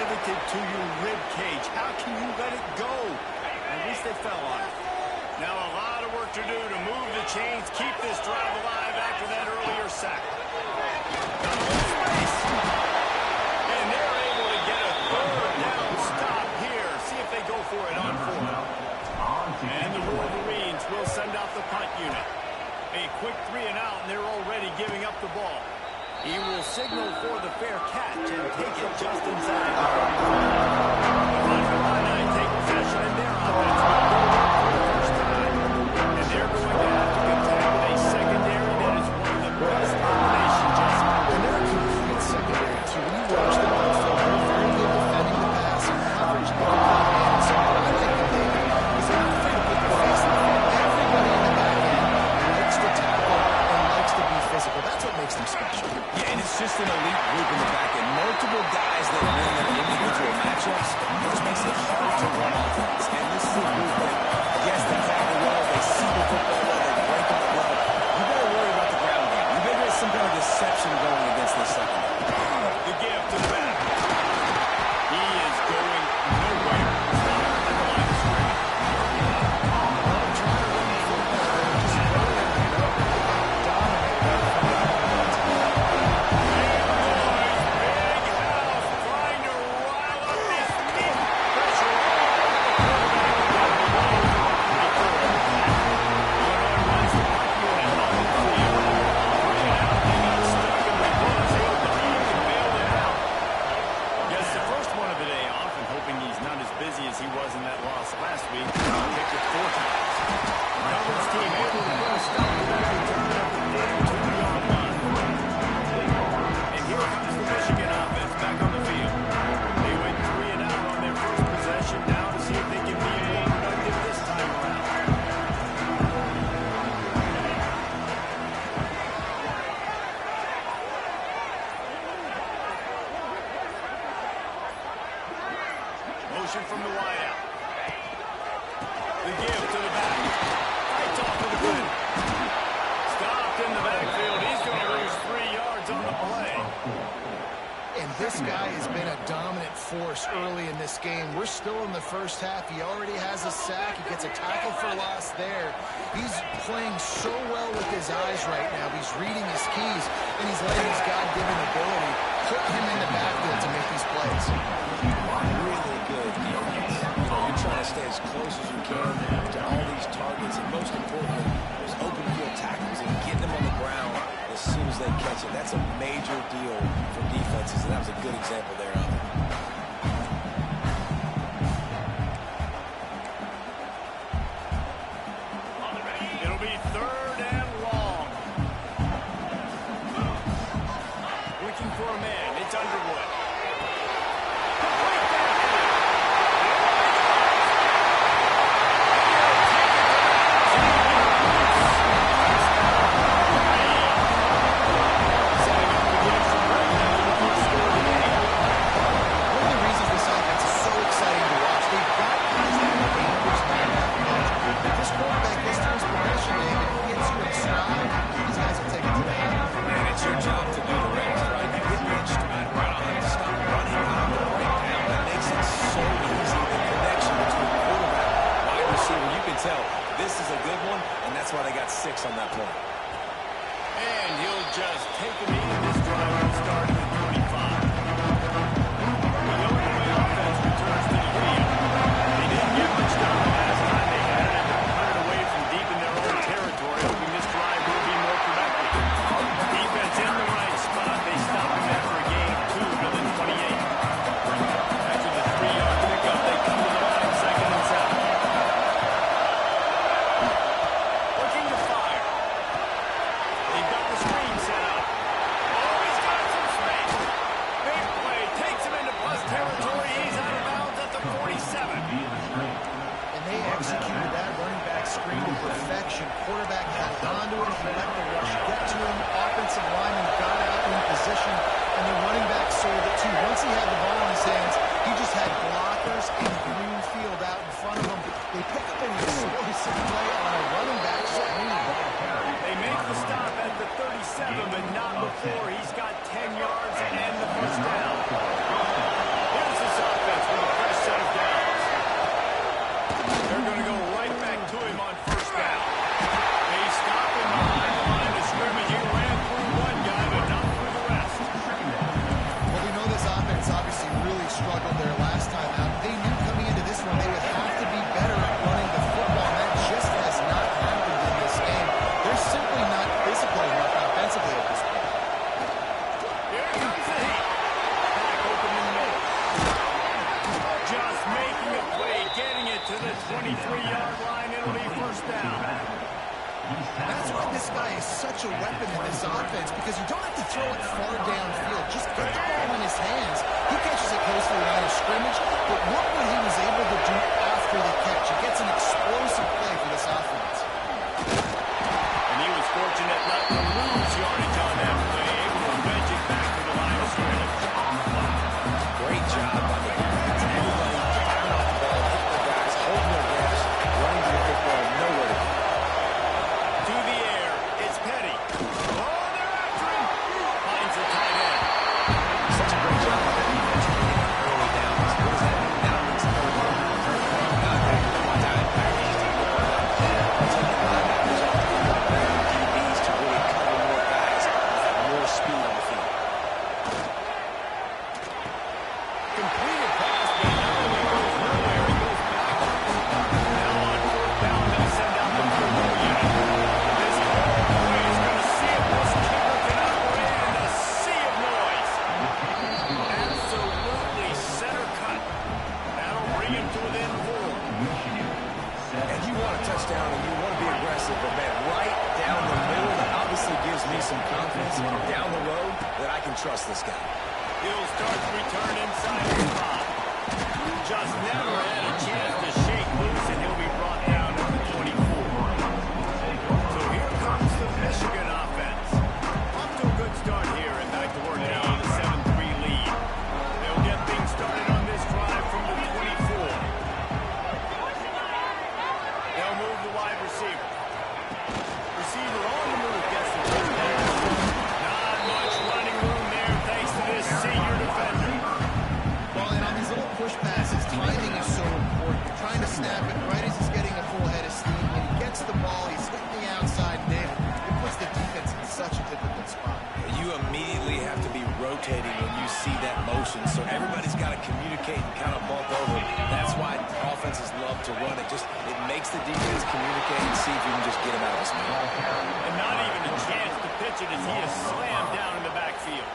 riveted to your rib cage. How can you let it go? At least they fell on it. Now a lot of work to do to move the chains, keep this drive alive after that earlier sack. Space. And they're able to get a third down stop here. See if they go for it on fourth. And the Wolverines will send out the punt unit. A quick 3 and out, and they're already giving up the ball. He will signal for the fair catch and take it just inside. The Illini take possession, and their offense will go up for the first time. And they're going to have to contend with a secondary that is one of the best in the nation, Jesse. And they're a complete secondary, too. When you watch them on the field, they're very good defending the pass and coverage. So what I like to think is they're not afraid to put their face in the field. Everybody in the back end likes to tackle and likes to be physical. That's what makes them special. Yeah, and it's just an elite group in the back end. Multiple guys that win their individual matchups. It just makes it hard to run offense. And this is a group that, yes, they tackle well, they see the football well, they break it well. You better worry about the ground game. You better get some kind of deception going against this secondary. The give to the back. He is going nowhere. At the line of scrimmage. Motion from the wideout. The give to the back. Right off to the good. Stopped in the backfield. He's going to lose 3 yards on the play. And this guy has been a dominant force early in this game. We're still in the first half. He already has a sack. He gets a tackle for loss there. He's playing so well with his eyes right now. He's reading his keys, and he's letting his God-given ability put him in the backfield to make these plays. Really good defense. You're trying to stay as close as you can to all these targets, and most importantly, those open field tackles and get them on the ground as soon as they catch it. That's a major deal for defenses, and that was a good example there of it. It'll be third and long. Looking for a man. It's Underwood. This is a good one, and that's why they got 6 on that play. And he'll just take a knee. This drive will start at the 35. The Illinois offense returns to the field. They didn't get much done the last time they had it after punted away from deep in their own territory, hoping this drive will be more productive. Defense in the right spot. They stop him after a gain of 2 to the 28. After the 3-yard pickup, they come to the line, 2nd and 7. Looking to fire. They've got the screen set up. Oh, he's got some space. Big play. Takes him into plus territory. He's out of bounds at the 47. And they executed that running back screen to perfection. Quarterback held onto it. He let the rush get to him. Offensive lineman got out in position. And the running back sold it too. Once he had the ball in his hands, he just had blockers and green field out in front of him. They pick up an explosive play on a running back screen. They make the stop at the 37, but not before. He's got 10 yards and the first down. Here's the really struggled there last time out. They knew coming into this one they would have to be better at running the football, and that just has not happened in this game. They're simply not physical enough offensively at this point. Here comes the heat. Back open in the middle. Just making a play, getting it to the 23-yard line. It'll be first down. That's why this guy is such a weapon in this offense, because you don't have to throw it far downfield. Just get the ball in his hands. He catches it close to the line of scrimmage, but look what he was able to do after the catch. He gets an explosive play for this offense. And he was fortunate not to lose yardage on that play, able to wedge it back to the line of scrimmage. Great job by the defense. Everybody tapping off the ball, hitting the guys, holding their breaths, running to the football, nowhere to go. To the air, it's Petty. Oh, they're after him. Finds the tight end. Such a great job by the defense getting early downs. What does that mean? That means third down. Dive package to the ball. Taking linebackers off the field, better DBs to really cover more guys and have more speed on the field. Completed pass, but now he goes nowhere. He goes back. Now on fourth down, they send out the purple unit. This whole play is going to see if this kicker can operate in a sea of noise. Absolutely center cut. That'll bring him to within 4. And you want a touchdown and you want to be aggressive, but man, right down the middle, that obviously gives me some confidence down the road that I can trust this guy. He'll start to return inside the 5. Just never had a chance to shake loose, and he'll be brought down to the 24. So here comes the Michigan offense. Off to a good start here and back to work now with a 7-3 lead. They'll get things started on this drive from the 24. They'll move the wide receiver. Receiver on the move gets the first down. Not much running room there thanks to this senior defender. Well, and on these little push passes, timing is so important. You're trying to snap it right as he's getting a full head of steam. When he gets the ball, he's hitting the outside nail. It puts the defense in such a difficult spot. You immediately have to be rotating when you see that motion, so everybody's got to communicate and kind of bump over. That's why offenses love to run it. It makes the defense communicate and see if you can just get him out of his spot. And not even a chance to pitch it as he is slammed down in the backfield.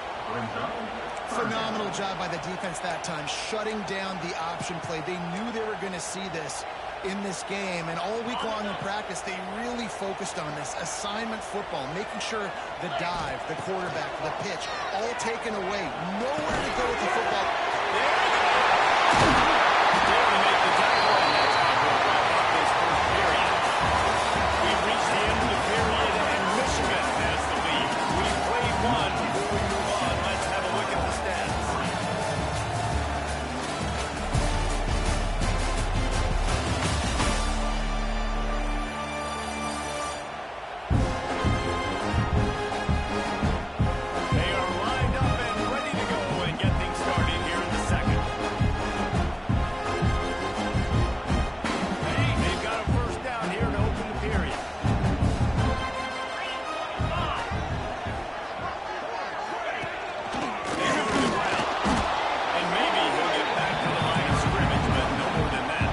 Phenomenal job by the defense that time, shutting down the option play. They knew they were going to see this in this game, and all week long in practice, they really focused on this assignment football, making sure the dive, the quarterback, the pitch, all taken away. Nowhere to go with the football. Barely make the tackle, and that's how we'll wrap up this first period. We've reached the end of the period, and Michigan has the lead. We've played one. Before we move on, let's have a look at the stats. They are lined up and ready to go and get things started here in the second. They've got a first down here to open the period. They go to the ground. And maybe he'll get back to the line of scrimmage, but no more than that.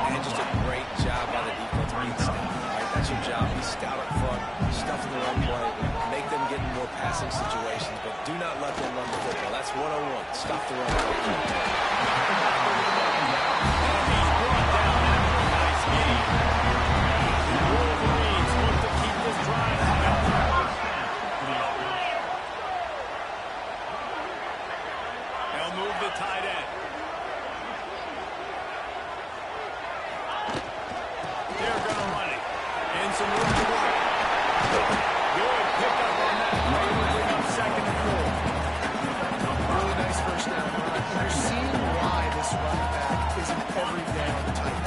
And just a great job by the defense being stout. Right? That's your job. Be stout up front, stuff in the run play, make them get in more passing situations, but do not let them run the football. That's 101. Stop the run. And he's brought down after a nice game. The Wolverines look to keep this drive going. They'll move the tight end. They're going to run it. And some room to work. Good pickup on that play. We'll bring up second and 4. Really nice first down run. You're seeing why this running back is an every down type.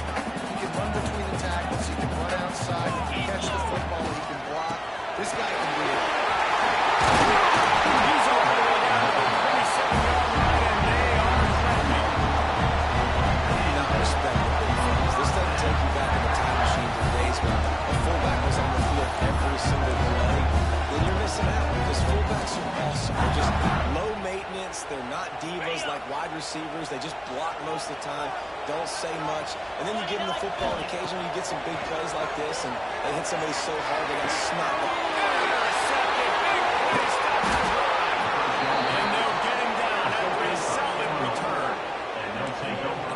He can run between the tackles, he can run outside, he can catch the football, he can block. This guy can do it. He's all the way down to the 27-yard line, and they are threatening. Do not respect the big things. This doesn't take you back in the time machine to the days when a fullback was on guys like wide receivers. They just block most of the time, don't say much. And then you give them the football, and occasionally you get some big plays like this, and they hit somebody so hard they got snot. Intercepted. Big play. Stop the drive. And they'll get him down after a solid return.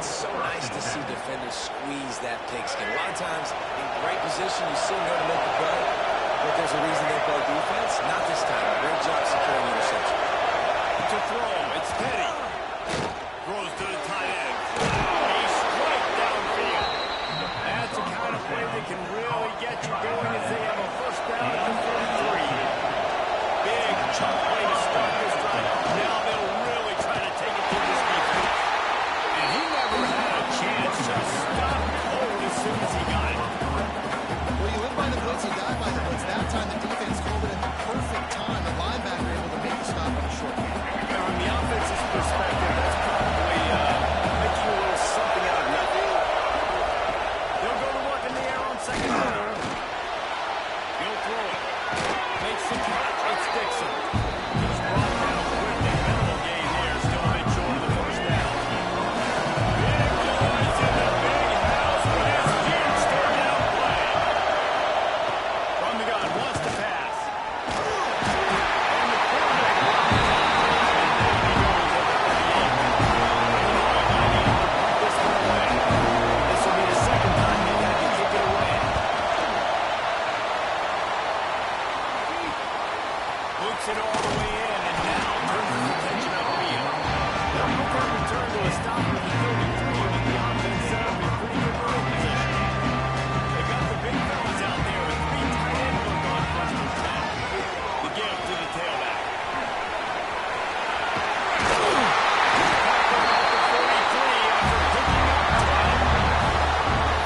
It's so nice to see defenders squeeze that pigskin. A lot of times, in great position, you see them go to make the play, but there's a reason they play defense. Not this time. Great job securing the interception. To throw, it's Petty. Throws to the tight end. A strike downfield. That's the kind of play that can really get you going as they have a first down at the 43. Big chunk play to start this drive. Now they'll really try to take it to this defense. And he never had a chance. Just stopped cold as soon as he got it. Well, you live by the blitz, you die by the blitz. That time the defense called it at the perfect time. The linebacker able to make the stop on a short game. From the offense's perspective, that's probably making a little something out of nothing. They'll go to work in the air on second down. He'll throw it. Makes the catch. It's Dixon. He's brought down quickly. Minimal gain there. Still a bit short of the first down. Big noise in the big house with his huge third down play. From the gun, wants to pass. And the quarterback this will be the second time they've had to kick it away. Looks it all the way in, and now turns his attention upfield. They'll move our return to a stop at the 33 with the offense set up in pretty good field position. They got the big fellas out there with 3 tight end look on first and 10. The give to the tailback.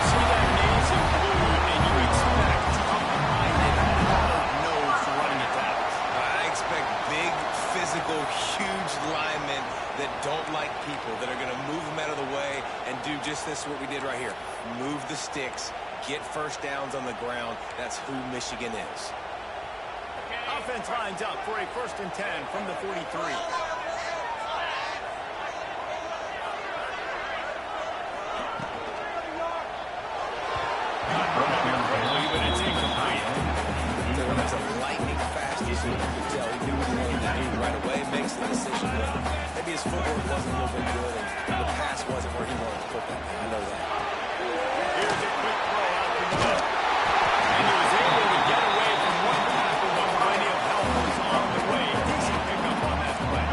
See that names include, and you expect up behind they've had a lot of nose running attacks. I expect big, physical, huge linemen that don't like people, that are going to move them out of the way and do just this, what we did right here. Move the sticks, get first downs on the ground. That's who Michigan is. Offense lines up for a first and 10 from the 43. But it's incomplete. That's a lightning fast decision. You can tell he knew what he wanted to do right away, makes the decision. Maybe his footwork wasn't a little bit good, and the pass wasn't where he wanted to put that. I know that. Here's a quick throw out the middle. And he was able to get away from one tackle when plenty of help was on the way. Decent pickup on that play.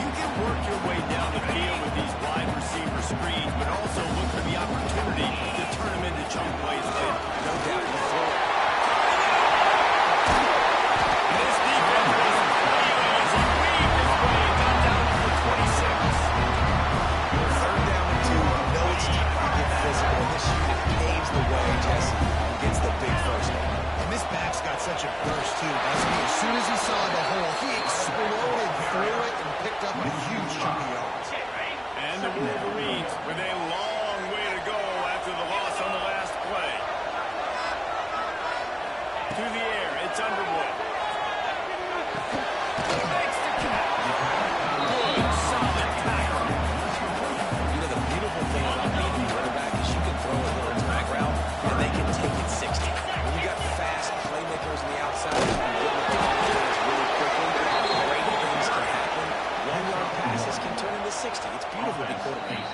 You can work your way down the field with these wide receiver screens, but also look for the opportunity to turn them into chunk plays later. No doubt you throw it. This defense wasn't playing as he weaved his way got down to the 26. Third down and 2. No, it's time to get physical. And this unit paves the way, Jesse, and gets the big first down. And this back's got such a burst, too, doesn't he? As soon as he saw the hole, he exploded through it and picked up a huge chunk of yards. And the Wolverines with a long way to go after the loss on the last play. To the air, it's Underwood. Makes the catch. Good, solid tackle. You know, the beautiful thing about being a quarterback is you can throw a little drag route, and they can take it 60. When you got fast playmakers on the outside, you can get the players really quickly. Great things can happen. 1-yard passes can turn into 60. It's beautiful to be quarterback.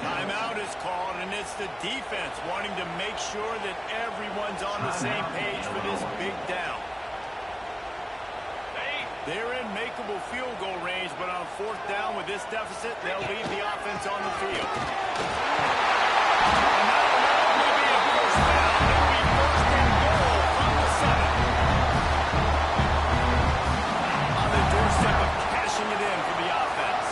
Timeout is called, and it's the defense wanting to make sure that everyone's on the same page for this big down. They're in makeable field goal range, but on fourth down with this deficit, they'll leave the offense on the field. And that will not only be a first down, it'll be first and goal from the 7. On the doorstep of cashing it in for the offense.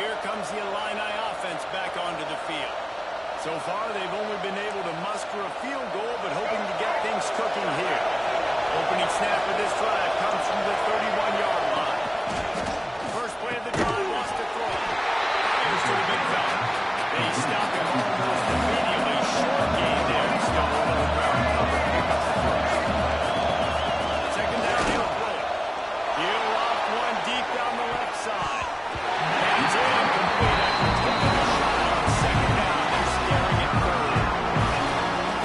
Here comes the Illini offense back onto the field. So far, they've only been able to muster a field goal, but hoping to get things cooking here. Opening snap of this drive comes from the 31-yard line. First play of the drive, wants to throw. Fires to the big fella. They stop him almost immediately. Short gain there. Still over the ground cover. Second down, he'll throw it. He'll lock one deep down the left side. And it's incomplete after taking a shot on second down. They're staring at third.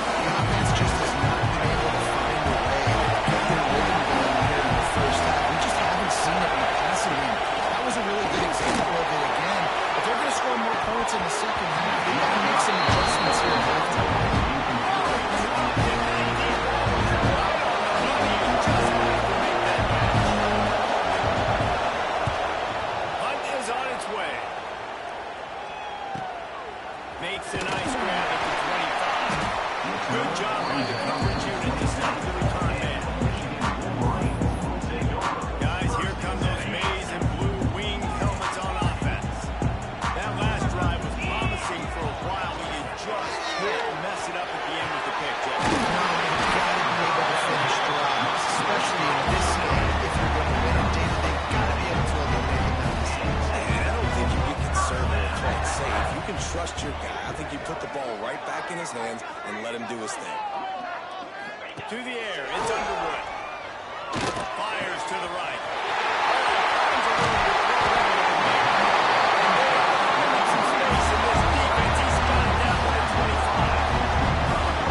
The offense just has not been able to find a way to get their rhythm going here in the first half. We just haven't seen it in the passing game. That was a really good example of it again. If they're going to score more points in the second half, they've got to make some adjustments here at halftime. Hunt is on its way. Makes a nice grab at the 25. Good job by the coverage unit to stop the return man. Guys, here come those maize and blue wing helmets on offense. That last drive was promising for a while, but you just can't mess it up at the end with the pick, Jeff. No, you've got to be able to finish drives, especially in this game. If you're going to win it, David, they've got to be able to eliminate the mistakes. And I don't think you get conservative play it safe. You can trust your guy. I think you put the ball right back in his hands and let him do his thing. To the air, it's Underwood. Fires to the right. Some space in this defense. He's spotted down to the 25.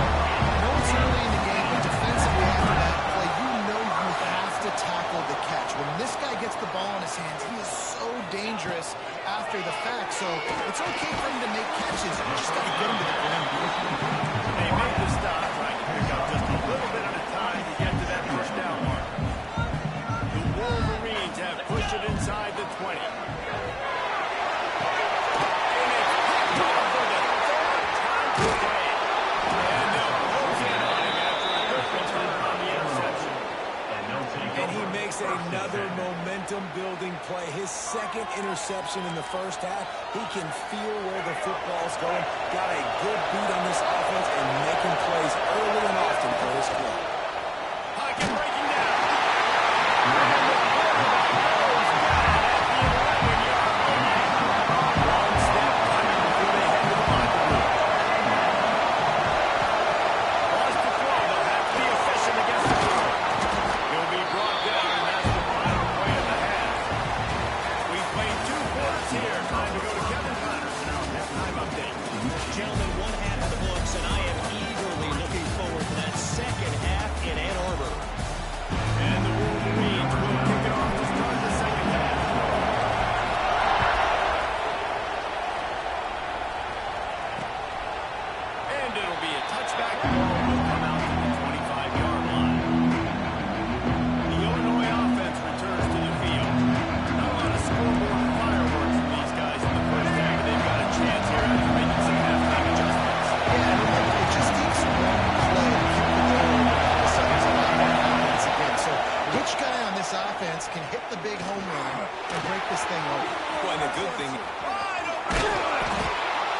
I know it's early in the game, but defensively after that play, you know you have to tackle the catch. When this guy gets the ball in his hands, he is so dangerous after the fact. So it's okay for him to make catches. You just got to get him to the ground. They made the stop, trying to pick up just a little bit at a time to get to that first down mark. The Wolverines have pushed it inside the 20. And it's picked up for the third time today. And they'll close in on him after a good return on the interception. And he makes another momentum-building play. His second interception in the first half. He can feel where the football's going. Got a good beat on this offense and making plays early and often for his club. Pocket breaking down. And the quarterback goes down at the 11-yard line. One step coming before they head to the locker room. Wants to throw. They'll have to be efficient against the run. He'll be brought down, and that's the final play of the half. We've played 2 quarters here. Time to go to Kevin Patterson, our halftime update. Gentlemen, one half of the books, and I am eagerly looking forward to that second half in Ann Arbor. And the Wolverines will kick it off to start the second half. And it'll be a touchback. The ball will come out to the 25-yard line. The Illinois offense returns to the field. Not a lot of scoreboard fireworks from these guys in the first half. They've got a chance here after making some halftime adjustments. Yeah, and look, it just takes one play to keep the ball and all of a sudden there's a lot more confidence again. So which guy on this offense can hit the big home run and break this thing open? Well, and the good thing,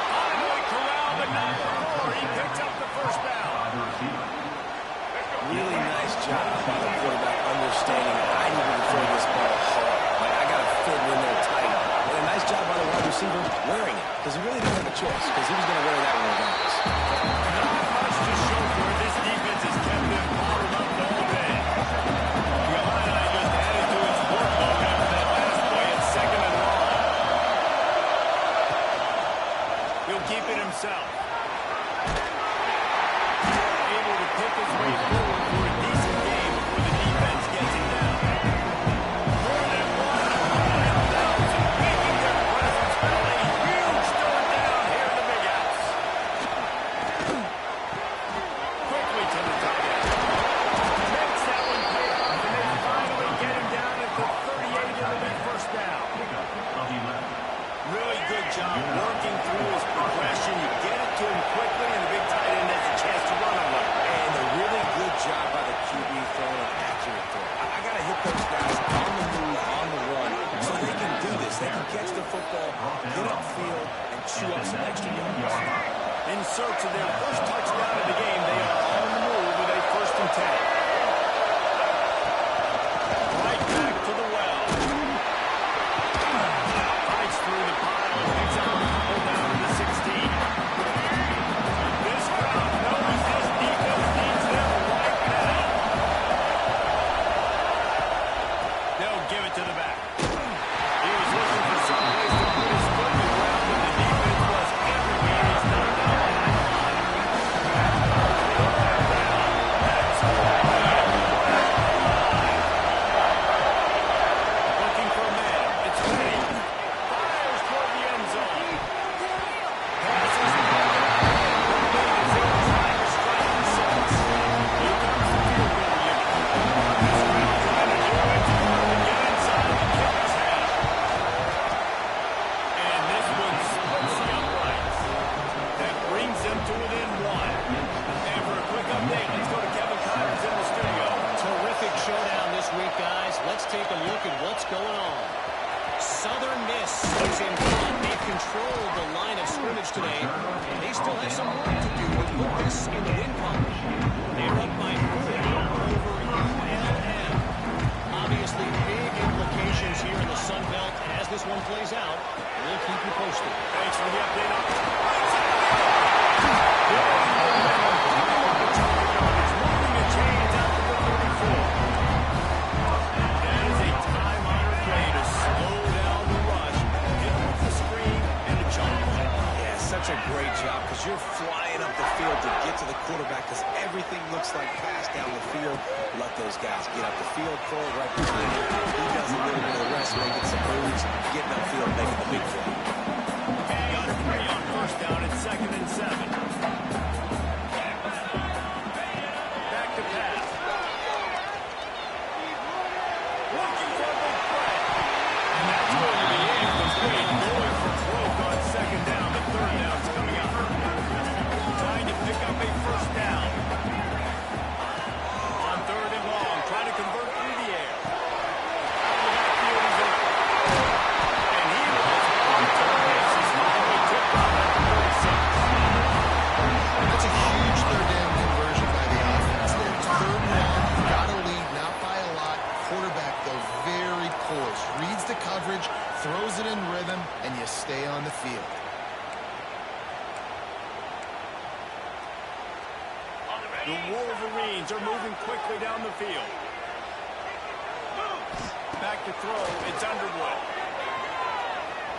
Conway corralled but not before. He picks up the first down. really nice job by the quarterback understanding I need to throw this ball hard. Like, I got to fit it in there tight. And a nice job by the wide receiver wearing it, because he really didn't have a choice, because he was going to wear that one regardless. Not much to show for it. This defense has kept them bottled up all day. The Illini just added to its workload after that last play at second and long. He'll keep it himself. Able to pick his way forward for a decent game before the defense gets him down. More than 100,000 making their presence felt. A huge third down here in the big house. to their first touchdown of the game. They are on the move with a 1st and 10. Right back to the well. Fights through the pile and picks up a couple down to the 16. This crowd knows this defense needs them right now. They'll give it to the back. He was looking for some place to put his foot in the ground, but the defense was everywhere. He's knocked out behind the line. That's looking for a man. It's ready. Fires toward the end zone. Passes the ball. Is inside the striking 6. Here comes the field goal unit. This crowd's trying to do it. Get inside the kicker's head. And this one splits the uprights. That brings them to within 1. And for a quick update, let's go to Kevin Connors in the studio. Terrific showdown this week, guys. Let's take a look at what's going on. Southern Miss is in front. They've controlled the line of scrimmage today, and they still have some work to do to put this in the win column. They're up by 4 over ULM. Obviously, big implications here in the Sun Belt as this one plays out. We'll keep you posted. Thanks for the update. Moving the chains out to the 34. That is a time-honored play to slow down the rush, get them off the screen, and a jump. Yeah, such a great job because you're flying up the field to get to the quarterback because everything looks like pass down the field. Let those guys get up the field, throw it right behind him. He does a little bit of the rest, making some moves, getting upfield, making the big play. Got 3 on 1st down and 2nd and 7. Back to pass. Looking for the threat. And that's going to be incomplete. Going for broke on 2nd down. The 3rd down's coming up. Trying to pick up a 1st down. On 3rd and long. Trying to convert through the air. Out of the backfield is open. And he was on to the races. Finally tipped off at the 36. That's a huge 3rd down conversion by the offense there. It's 3rd and long. You've got a lead, not by a lot. Quarterback, though, very poised. Reads the coverage, throws it in rhythm, and you stay on the field. The Wolverines are moving quickly down the field. Back to throw. It's Underwood.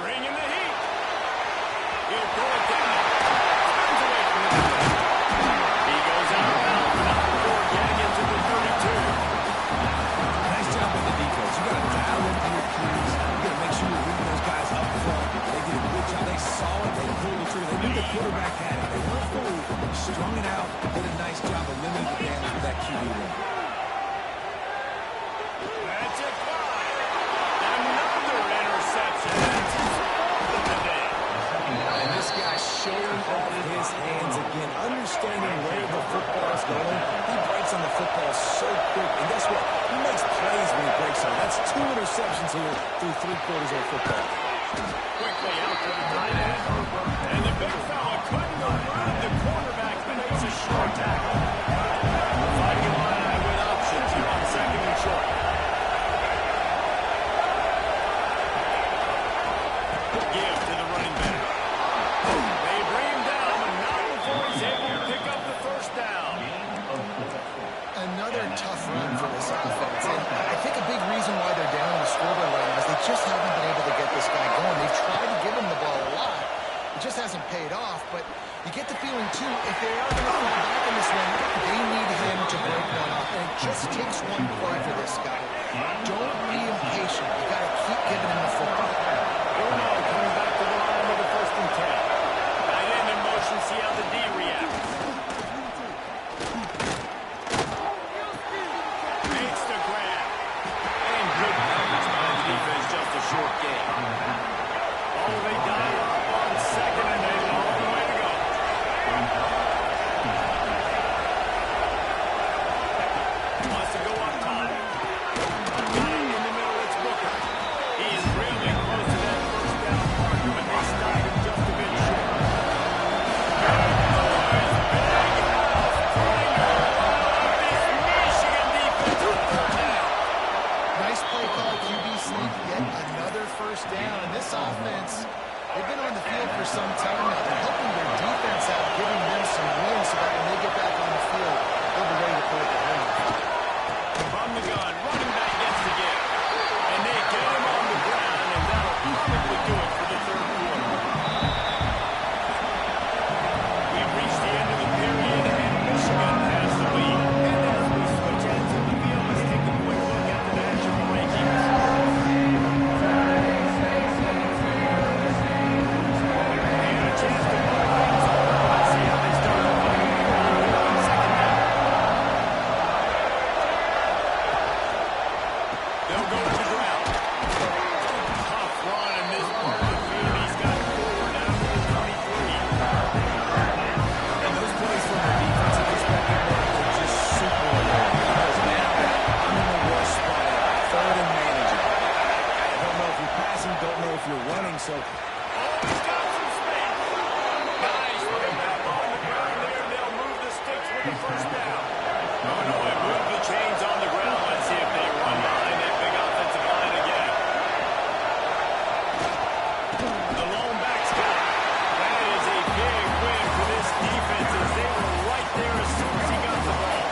Bringing the heat. He'll throw it down. Spins away from the defense. He goes out of bounds. Number 4 getting into the 32. Nice job with the defense. You got to dial into your keys. You got to make sure you're reading those guys up front. They did a good job. They saw it. They pulled the trigger. They knew the quarterback had it. They weren't fooled. Strung it out. Did a nice job of limiting the damage with that QB run. That's it. 5. Another interception. That's his 4th of the day. And this guy's showing off his hands again, understanding where the football is going. He breaks on the football so quick. And guess what? He makes plays when he breaks on it. That's 2 interceptions here through 3 quarters of football. Quickly out to the tight end. And the big fella couldn't elude the quarterback, but makes a short tackle. Fighting line with options here on 2nd and short. Give to the running back. They bring him down, but not before he's able to pick up the 1st down. Another tough run for this offense. And I think a big reason why they're down in the scoreboard right now is they just haven't been able to get this guy going. They've tried to give him the ball a lot. It just hasn't paid off. But you get the feeling, too, if they are going to fall back in this one, they need him to break one off. And it just takes one play for this guy. Don't be impatient. You got to keep giving him the football. Bruno coming back to the line with the 1st and 10. Tight end in motion, see how the D reacts. Makes the grab. And good coverage by the defense, just a short gain. Oh, they dial up on 2nd and a long way to go. Wants to go up top. for the first down. Oh, no, it moved the chains on the ground. Let's see if they run behind that big offensive line again. The lone back's got it. That is a big win for this defense as they were right there as soon as he got the ball.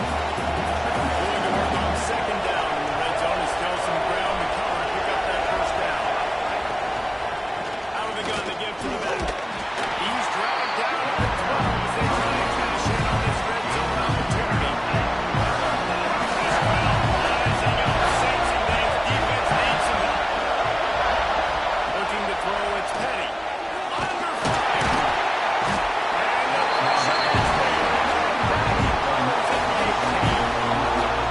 Going to work on second down. In the red zone is still some ground to cover to pick up that first down. Out of the gun to give to the back. He's dragged down at the 12 as they try to cash in on this red zone opportunity. This crowd rising up, sensing that its defense needs some help. Looking to throw, it's Petty. Under fire. And the pressure is there.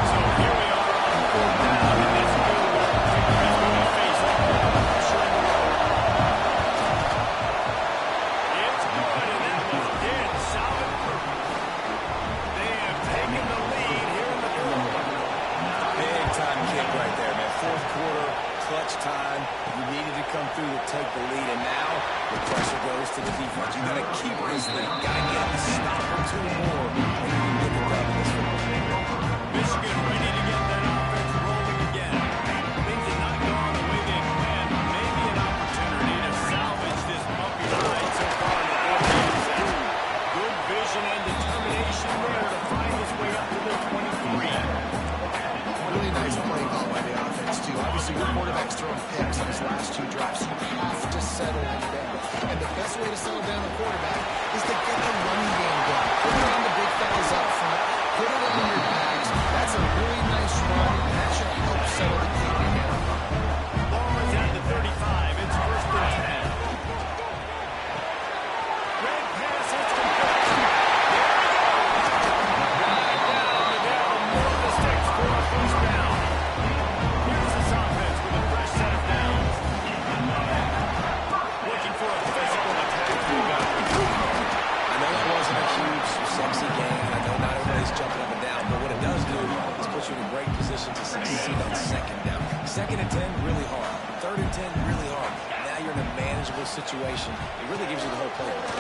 So here we are on fourth down in this new world. He's going to face all the pressure in the world. It's good, and that was dead solid proof. They have taken the lead here in the fourth. Big time kick right there, man. Fourth quarter, clutch time. You needed to come through to take the lead, and now the pressure goes to the defense. You got to keep this lead. Got to get a stop or two more, and you can get the dub in this one. Michigan ready to get that offense rolling again. Things have not gone the way they planned. Maybe an opportunity to salvage this bumpy ride so far in the fourth game. Good vision and determination there to find his way up to the 23. Really nice play call by the offense, too. Obviously, your quarterback's throwing picks on his last two drops. You have to settle him down. And the best way to settle down the quarterback is to get the running game going. Put it on the big fellas up front. Put it on your backs. That's a really nice run, and that should help settle the QB down. Ball is at the 35. It's first and 10. Red pass, it's complete. There we go. Right down the middle, more of the sticks for a first down. Here's this offense with a fresh set of downs. Looking for a physical attack. I know that wasn't a huge, sexy game. I know not everybody's jumping up and down, but what it does do is put you in a great position to succeed on second down. Second and 10, really hard. Third and 10, really hard. Now you're in a manageable situation. It really gives you the whole playbook.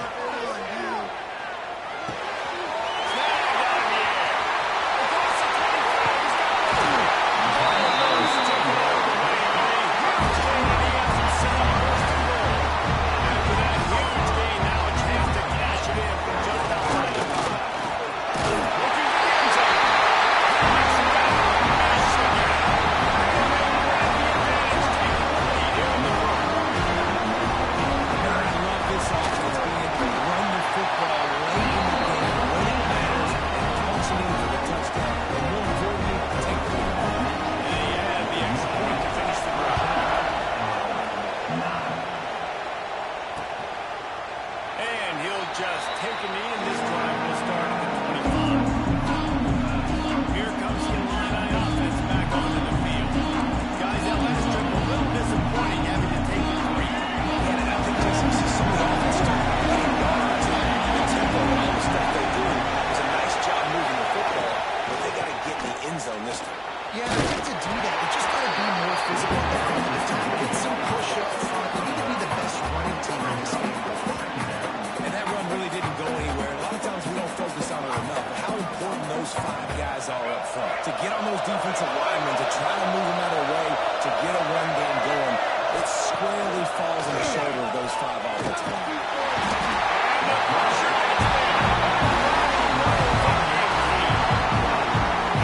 Just take a knee, and this drive will start at the 25. Here comes the Illini offense back onto the field. Guys, that last trip a little disappointing having to take the 3. And I think this is some of the offense starting to get yards and the tempo and all the stuff they do. It was a nice job moving the football, but they got to get in the end zone this time. Yeah, I think to do that, you just got to be more physical at the front of the time. Get some push up front. You need to be the best running team in this game. And that run really didn't go anywhere. A lot of times we don't focus on it enough, but how important those 5 guys are up front. To get on those defensive linemen, to try to move them out of the way, to get a run game going, it squarely falls on the shoulder of those 5 offensive linemen.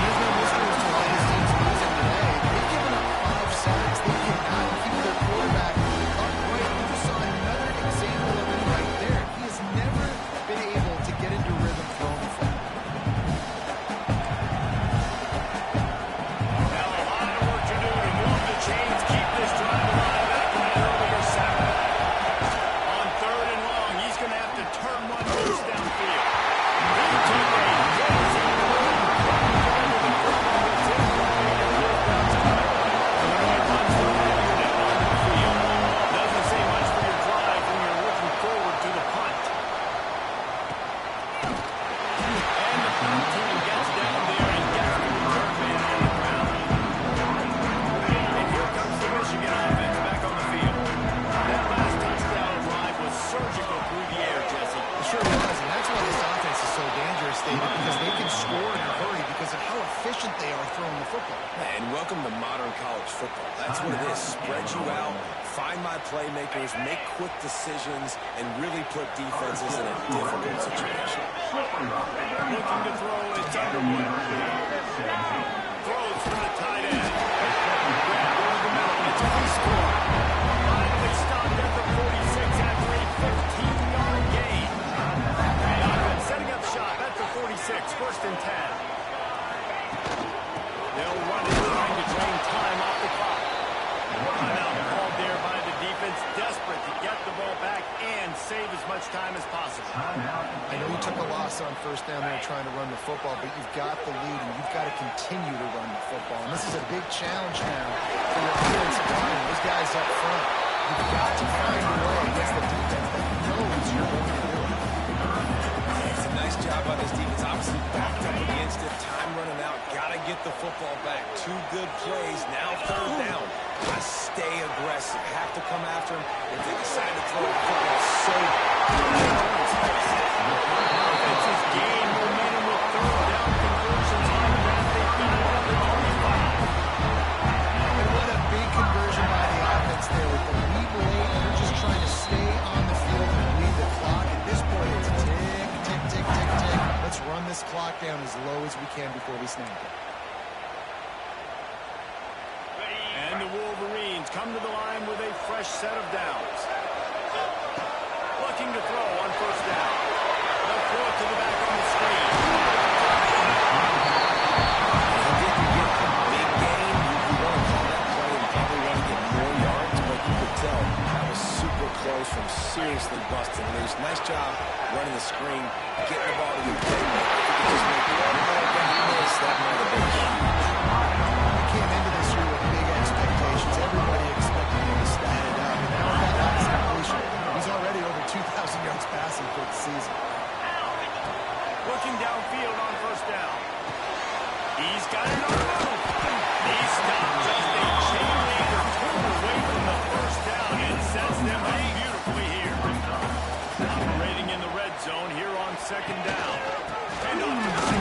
There's no mysteries to why this team's losing today. They've given up 5 sacks. They cannot keep their quarterback upright. You just saw another example of it right there. He has never been able to get into rhythm throwing the football. Now a lot of work to do to move the chains, keep this drive alive after that earlier sack. On third because they can score in a hurry because of how efficient they are throwing the football. And welcome to modern college football. That's what it is. Spread you out, find my playmakers, make quick decisions, and really put defenses in a difficult situation. Looking to throw, it's Underwood. Throws from the tight end. Grab over the middle, it's a free score. Finally stopped at the 46 after a 15-yard gain. The offense setting up shop at the 46, first and 10. They'll run it, trying to drain time off the clock. Timeout called there by the defense, desperate to get the ball back and save as much time as possible. I know you took a loss on first down there trying to run the football, but you've got the lead, and you've got to continue to run the football. And this is a big challenge now for your offensive line. Those guys up front, you've got to find a way against the defense that knows you're going to do it. It's a nice job by this defense. Obviously backed up against it. Time running out. Got to get the football back. 2 good plays. Now third down. Got to stay aggressive. Have to come after him if they decide to throw the football. So Offenses gain momentum with third down conversions on that. They've got it on the 25. And what a big conversion by the offense there with the lead late. They're just trying to stay on the field and lead the clock. At this point, it's tick, tick, tick, tick, tick. Let's run this clock down as low as we can before we snap it. And the Wolverines come to the line with a fresh set of downs. Looking to throw on first down. They'll throw it to the back on the screen. he didn't get the big gain. You want to call that play and probably want to get more yards, but you could tell that was super close from seriously busting loose. Nice job running the screen, getting the ball to your playmaker. If you could just make one more bad miss, that might have been huge. We came into this year with big expectations. Everybody expected him to stat it up. And now with that last completion, he's already over 2,000 yards passing for the season. Looking downfield on first down. He's got it on the move. He stopped just a chain link or 2 away from the first down and sets them up beautifully here. Operating in the red zone here on second down. And off to the